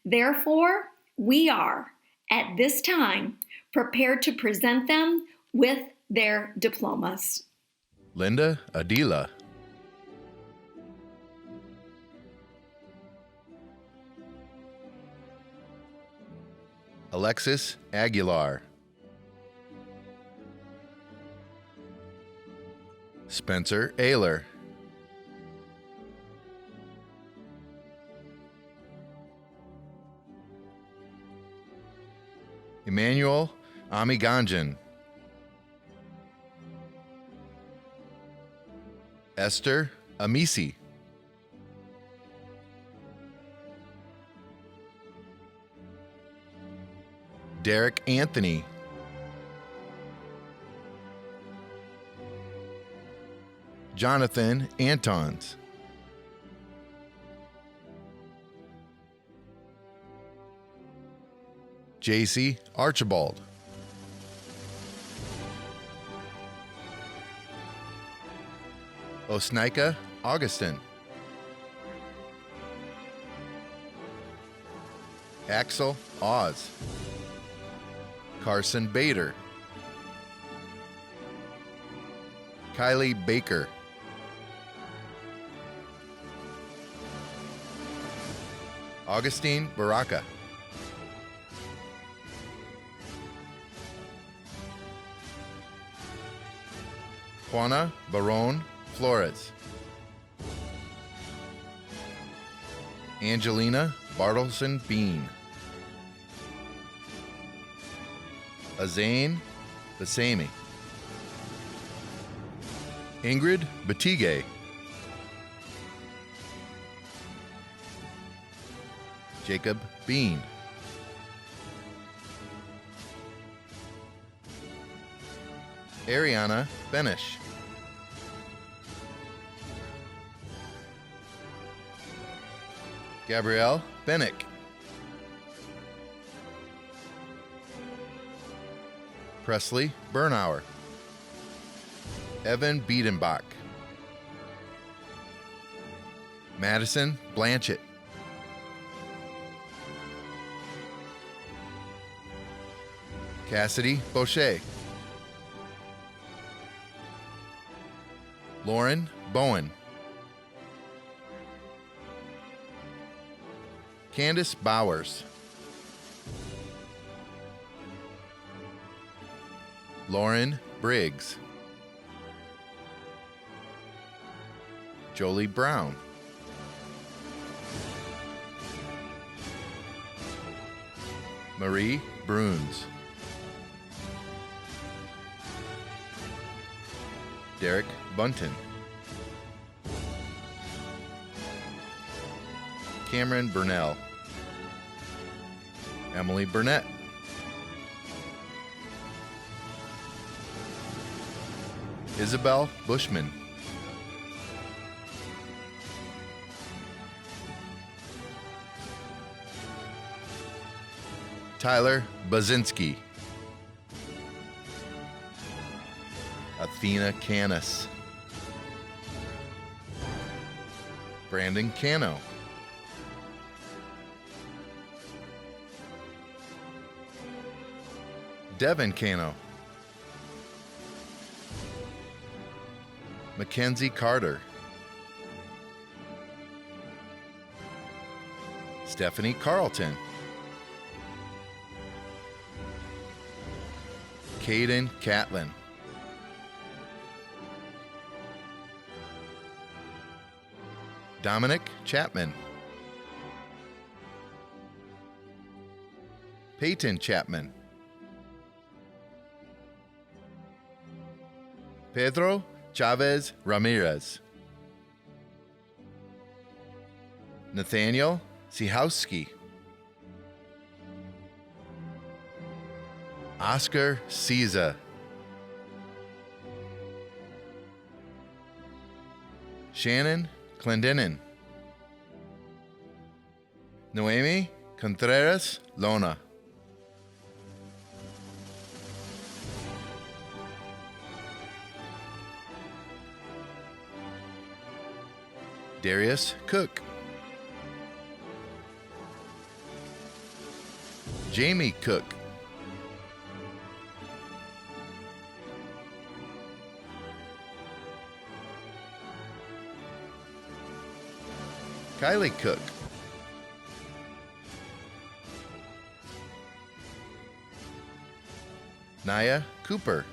Therefore, we are, at this time, prepared to present them with their diplomas. Linda Adila. Alexis Aguilar. Spencer Ayler. Emmanuel Amiganjan. Esther Amisi. Derek Anthony. Jonathan Antons. JC Archibald. Osnika Augustin. Axel Oz. Carson Bader. Kylie Baker. Augustine Baraka. Juana Barone Flores. Angelina Bartleson Bean. Azain Basami. Ingrid Batige. Jacob Bean. Ariana Benish. Gabrielle Bennick. Presley Bernauer, Evan Biedenbach, Madison Blanchett, Cassidy Boucher, Lauren Bowen, Candace Bowers, Lauren Briggs, Jolie Brown, Marie Bruns, Derek Bunton, Cameron Burnell, Emily Burnett, Isabel Bushman, Tyler Bazinski, Athena Canis, Brandon Cano, Devin Cano, Mackenzie Carter, Stephanie Carlton, Caden Catlin, Dominic Chapman, Peyton Chapman, Pedro Chavez Ramirez, Nathaniel Sihowski, Oscar Ciza, Shannon Clendenin, Noemi Contreras Lona, Darius Cook, Jamie Cook, Kylie Cook, Naya Cooper,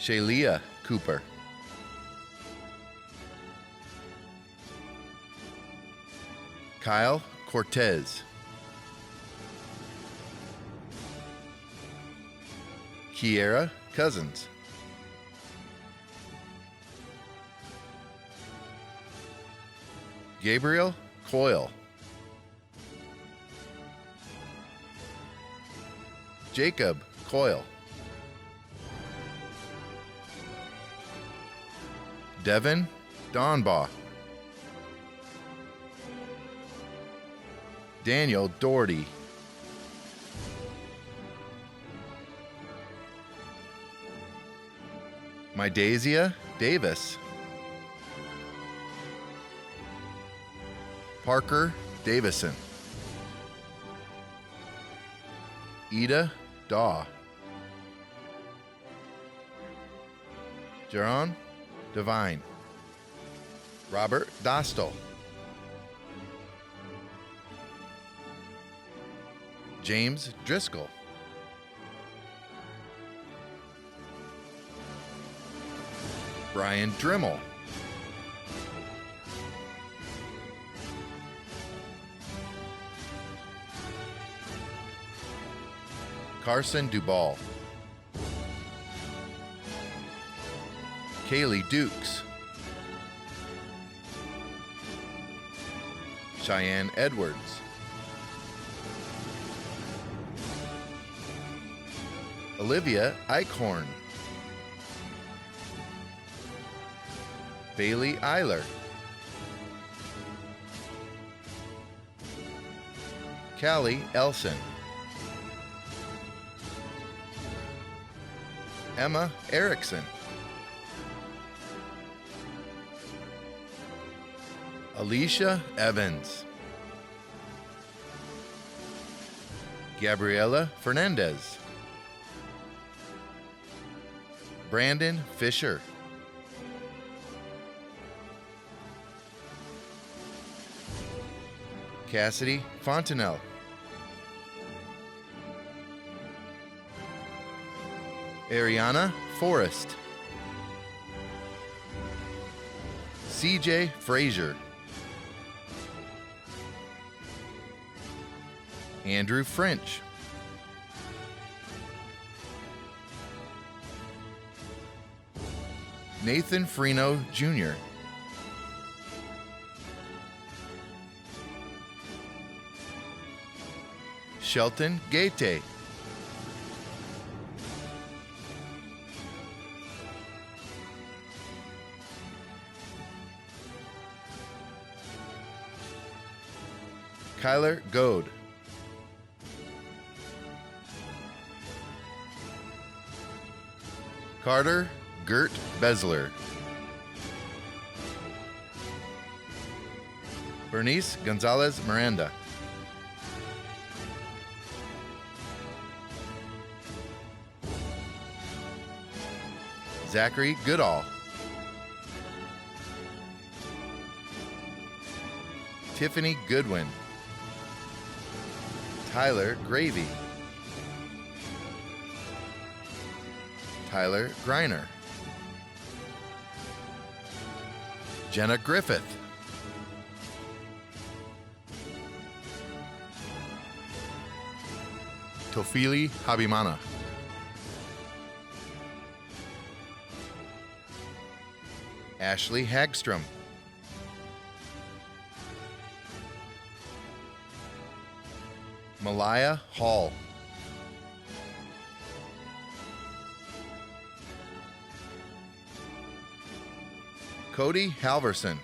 Shalia Cooper, Kyle Cortez, Kiera Cousins, Gabriel Coyle, Jacob Coyle, Devin Donbaugh, Daniel Doherty, Mydasia Davis, Parker Davison, Ida Daw, Jaron Devine, Robert Dostal, James Driscoll, Brian Drimmel, Carson Dubal, Kaylee Dukes, Cheyenne Edwards, Olivia Eichhorn, Bailey Eiler, Callie Elson, Emma Erickson, Alicia Evans, Gabriela Fernandez, Brandon Fisher, Cassidy Fontenelle, Ariana Forrest, CJ Frazier, Andrew French, Nathan Freno Jr., Shelton Gate, Kyler Goad, Carter Gert Besler, Bernice Gonzalez Miranda, Zachary Goodall, Tiffany Goodwin, Tyler Gravy, Tyler Greiner, Jenna Griffith, Tofili Habimana, Ashley Hagstrom, Malaya Hall, Cody Halverson,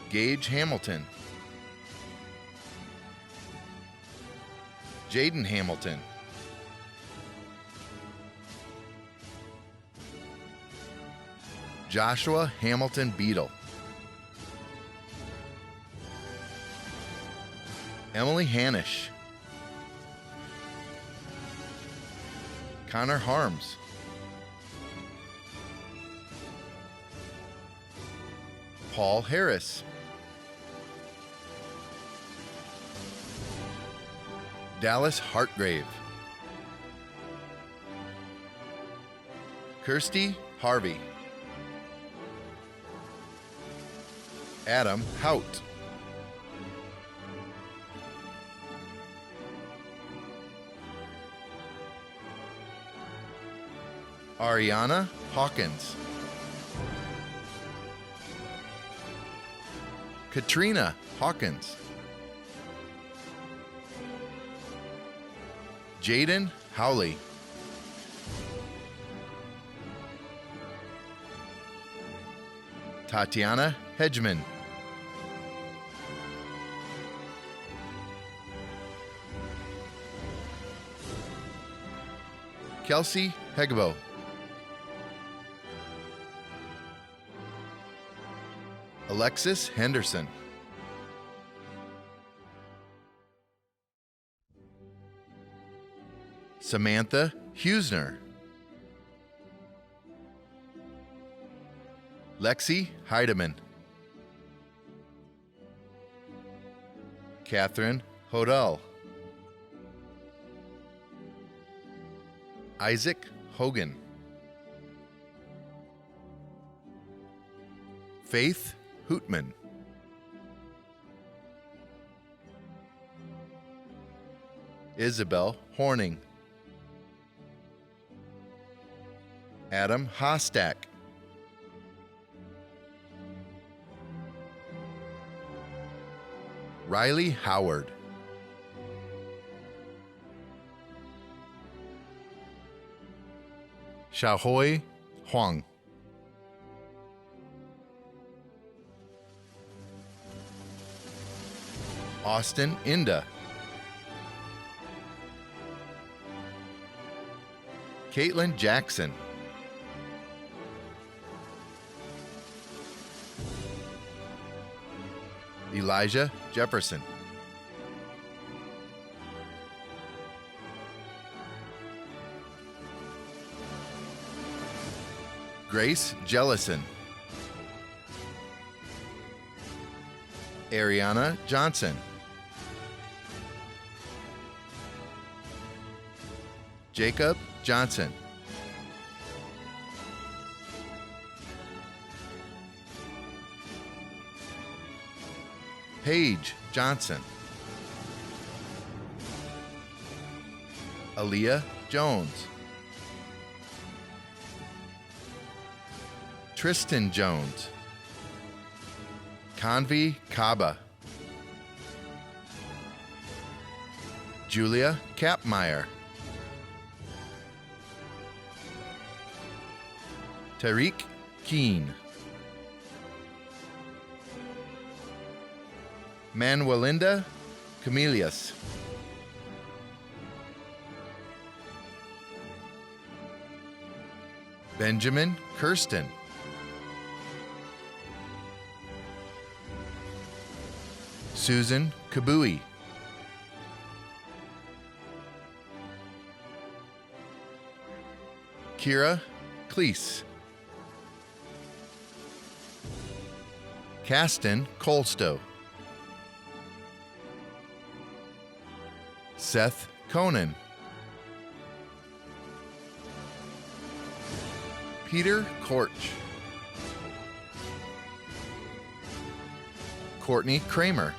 Gage Hamilton, Jaden Hamilton, Joshua Hamilton Beadle, Emily Hanish, Connor Harms, Paul Harris, Dallas Hartgrave, Kirsty Harvey, Adam Hout, Ariana Hawkins, Katrina Hawkins, Jaden Howley, Tatiana Hedgeman, Kelsey Hegbo, Alexis Henderson, Samantha Husner, Lexi Heidemann, Catherine Hodel, Isaac Hogan, Faith Hootman, Isabel Horning, Adam Hostak, Riley Howard, Xiaohui Huang, Austin Inda, Caitlin Jackson, Elijah Jefferson, Grace Jellison, Ariana Johnson, Jacob Johnson, Paige Johnson, Aaliyah Jones, Tristan Jones, Kanvi Kaba, Julia Kapmeyer, Tariq Keen, Manuelinda Camelius, Benjamin Kirsten, Susan Kabui, Kira Cleese, Caston Colstow, Seth Conan, Peter Korch, Courtney Kramer,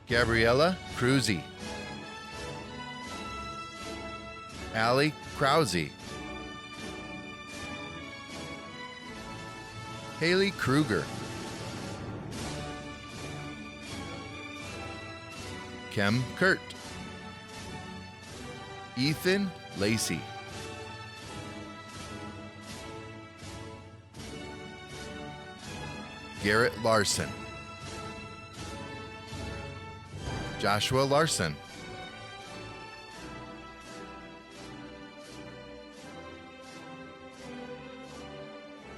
Gabriella Cruzy, Allie Krause, Haley Kruger, Kem Kurt, Ethan Lacey, Garrett Larson, Joshua Larson,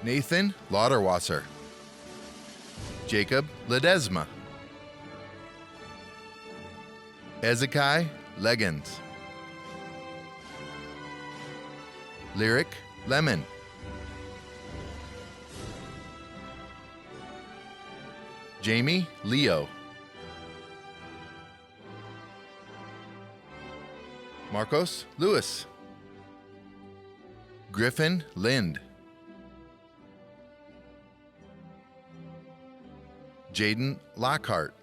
Nathan Lauderwasser, Jacob Ledesma, Ezekiel Leggins, Lyric Lemon, Jamie Leo, Marcos Lewis, Griffin Lind, Jaden Lockhart,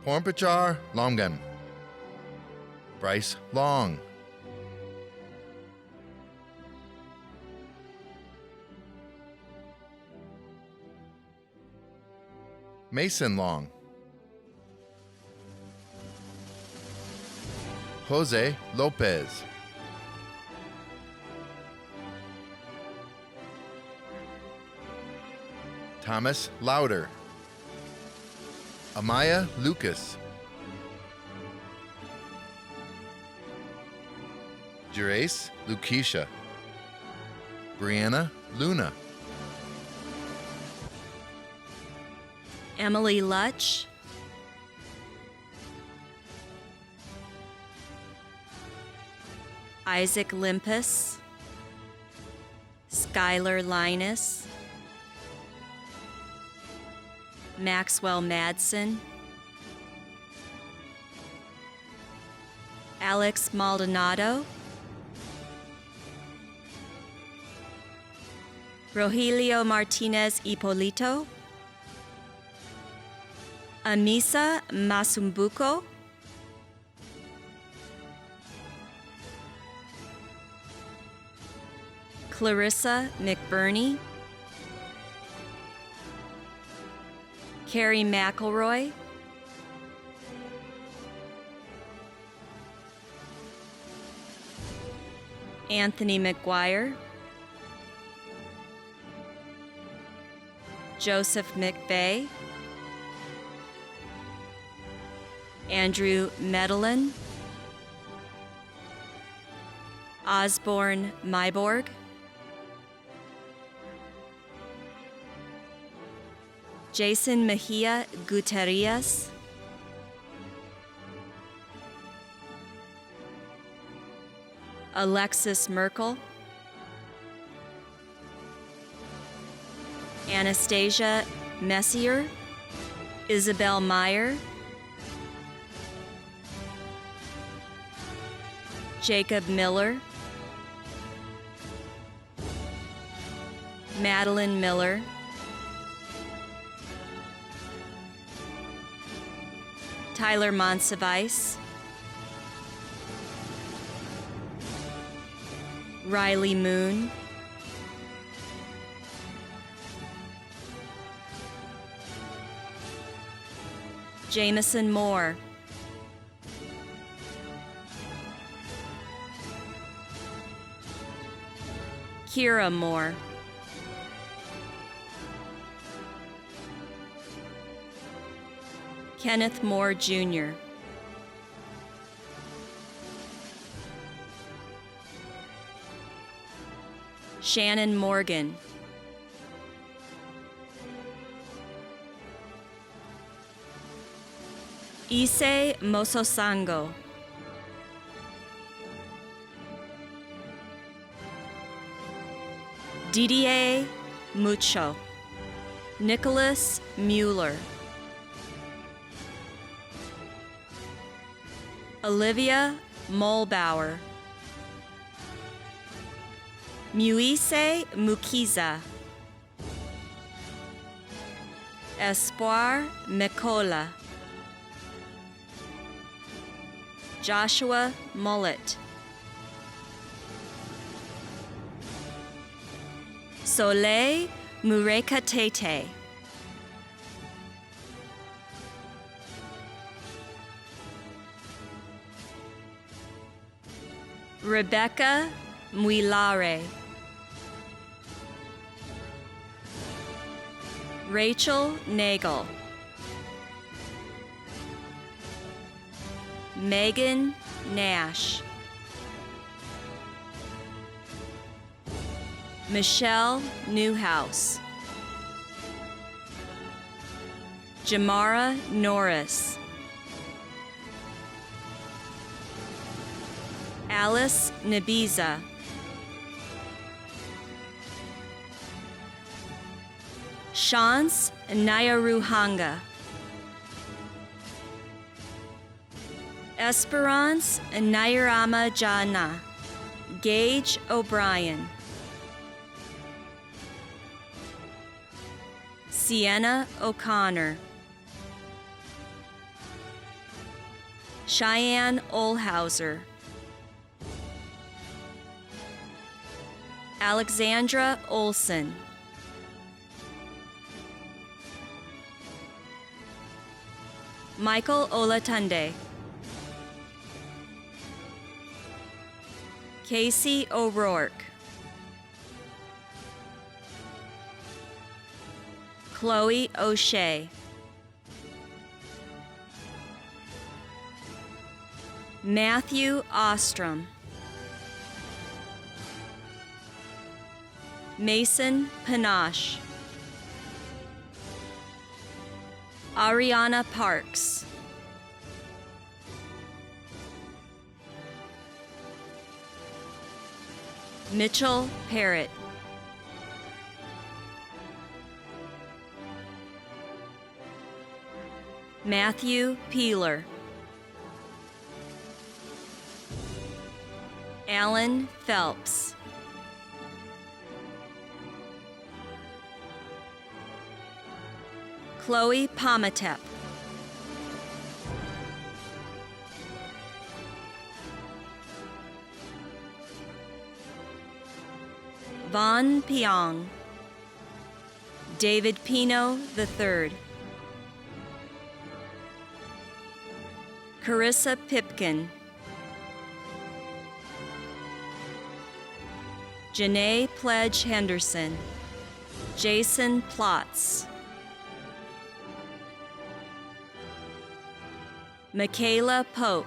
Pormpachar Longan, Bryce Long, Mason Long, Jose Lopez, Thomas Lauder, Amaya Lucas, Jerace Lukeisha, Brianna Luna, Emily Lutch, Isaac Limpus, Skylar Linus, Maxwell Madsen, Alex Maldonado, Rogelio Martinez Ippolito, Amisa Masumbuko, Clarissa McBurney, Carrie McElroy, Anthony McGuire, Joseph McVeigh, Andrew Medellin, Osborne Myborg, Jason Mejia Gutierrez, Alexis Merkel, Anastasia Messier, Isabel Meyer, Jacob Miller, Madeline Miller, Tyler Monsivice, Riley Moon, Jameson Moore, Kira Moore, Kenneth Moore Jr., Shannon Morgan, Issei Mososango, Didier Mucho, Nicholas Mueller, Olivia Molbauer, Muise Mukiza, Espoir Mekola, Joshua Mullet, Soleil Mureka Tete, Rebecca Muilare, Rachel Nagel, Megan Nash, Michelle Newhouse, Jamara Norris, Alice Nabiza, Shance Nyaruhanga, Esperance Nairama Jana, Gage O'Brien, Sienna O'Connor, Cheyenne Olhauser, Alexandra Olson, Michael Olatunde, Casey O'Rourke, Chloe O'Shea, Matthew Ostrom, Mason Panache, Ariana Parks, Mitchell Parrott, Matthew Peeler, Alan Phelps, Chloe Pomatep, Von Piong, David Pino III, Carissa Pipkin, Janae Pledge Henderson, Jason Plotz, Michaela Polk,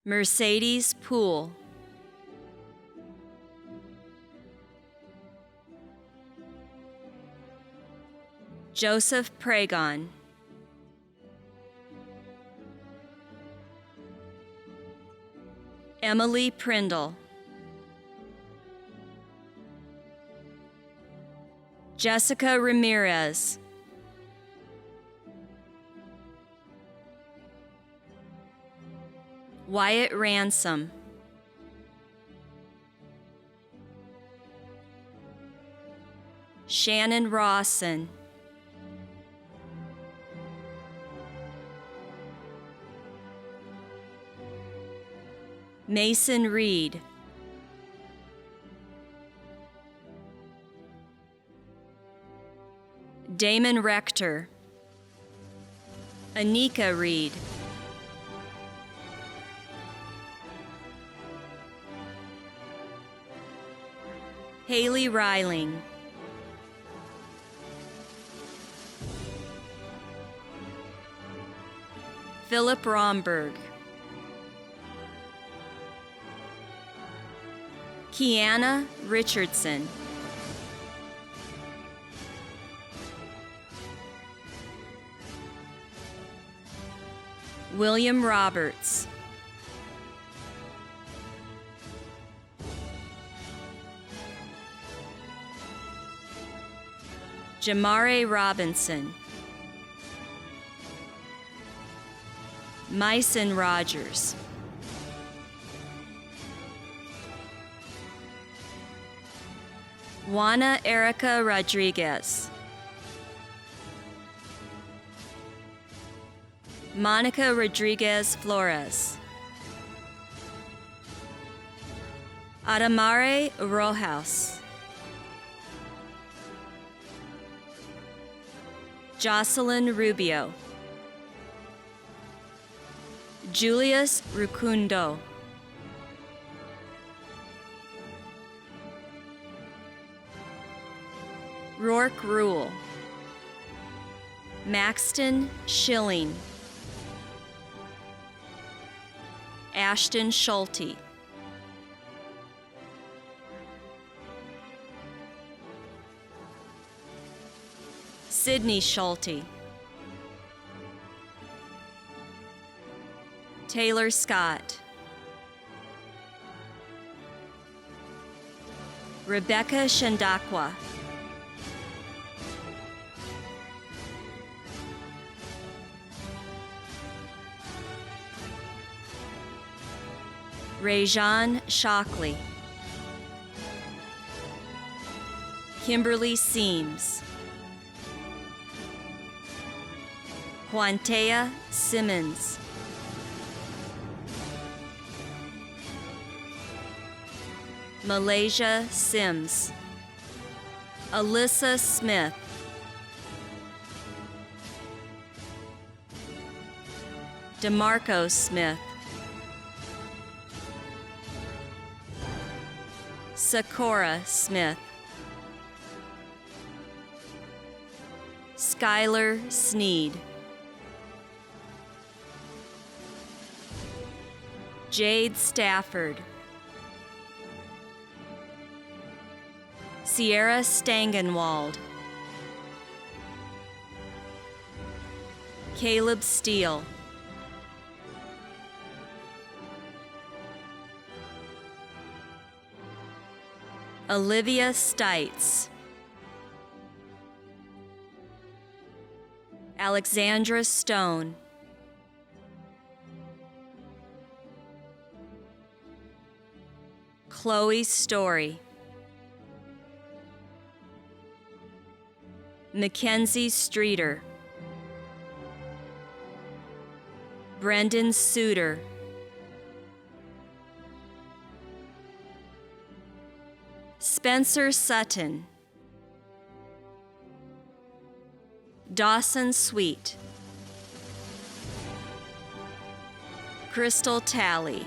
Mercedes Poole, Joseph Pragon, Emily Prindle, Jessica Ramirez, Wyatt Ransom, Shannon Rawson, Mason Reed, Damon Rector, Anika Reed, Haley Reiling, Philip Romberg, Kiana Richardson, William Roberts, Jamare Robinson, Myson Rogers, Juana Erica Rodriguez, Monica Rodriguez Flores, Adamare Rojas, Jocelyn Rubio, Julius Rukundo, Rourke Rule, Maxton Schilling, Ashton Schulte, Sydney Schulte, Taylor Scott, Rebecca Shandakwa, Rajan Shockley, Kimberly Seams, Juantea Simmons, Malaysia Sims, Alyssa Smith, DeMarco Smith, Sakura Smith, Skylar Sneed, Jade Stafford, Sierra Stangenwald, Caleb Steele, Olivia Stites, Alexandra Stone, Chloe Story, Mackenzie Streeter, Brendan Suter, Spencer Sutton, Dawson Sweet, Crystal Talley,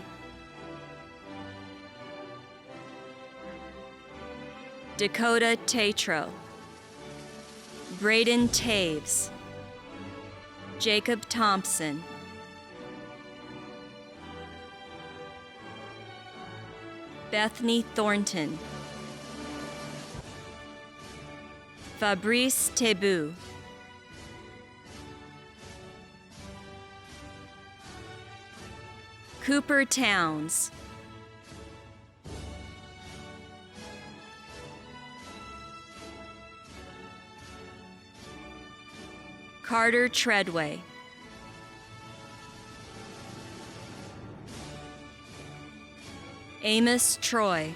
Dakota Tatro, Braden Taves, Jacob Thompson, Bethany Thornton, Fabrice Tebu, Cooper Towns, Carter Treadway, Amos Troy,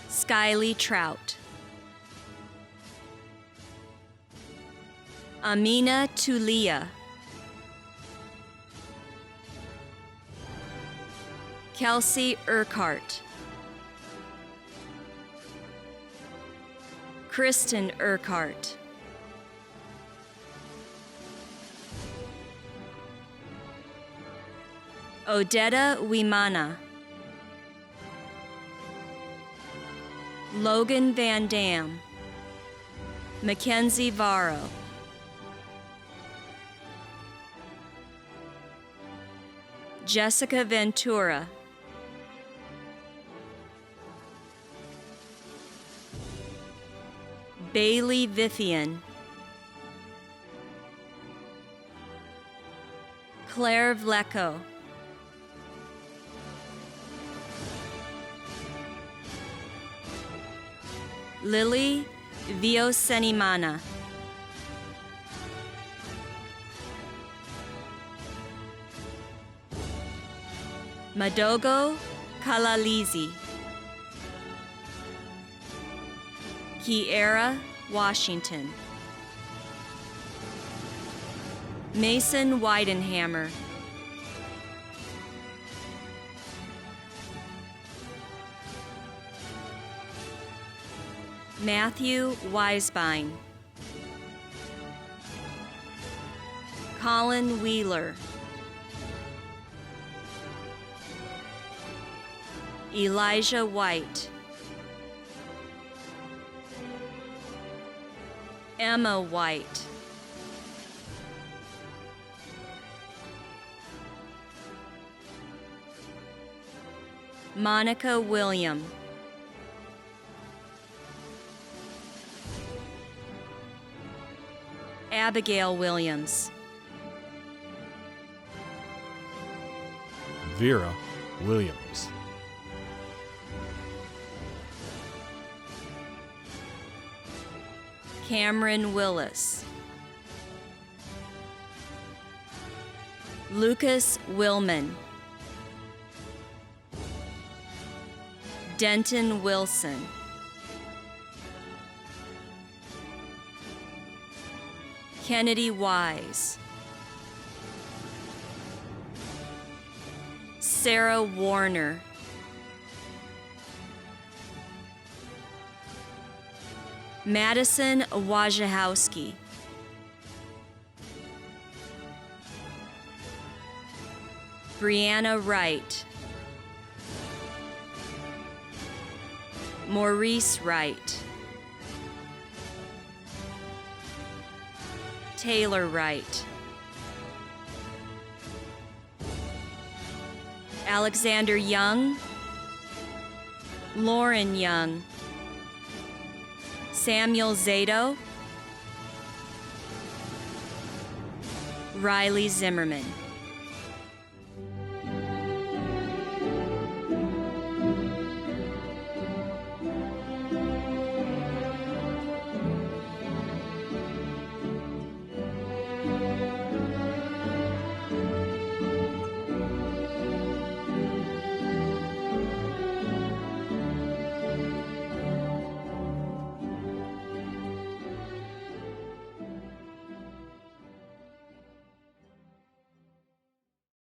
Skyly Trout, Amina Tulia, Kelsey Urquhart, Kristen Urquhart, Odetta Wimana, Logan Van Dam, Mackenzie Varro, Jessica Ventura, Bailey Vithian, Claire Vleco, Lily Viosenimana, Madogo Kalalizi, Kiera Washington, Mason Weidenhammer, Matthew Weisbein, Colin Wheeler, Elijah White, Emma White, Monica William, Abigail Williams, Vera Williams, Cameron Willis, Lucas Willman, Denton Wilson, Kennedy Wise, Sarah Warner, Madison Wojciechowski, Brianna Wright, Maurice Wright, Taylor Wright, Alexander Young, Lauren Young, Samuel Zato, Riley Zimmerman.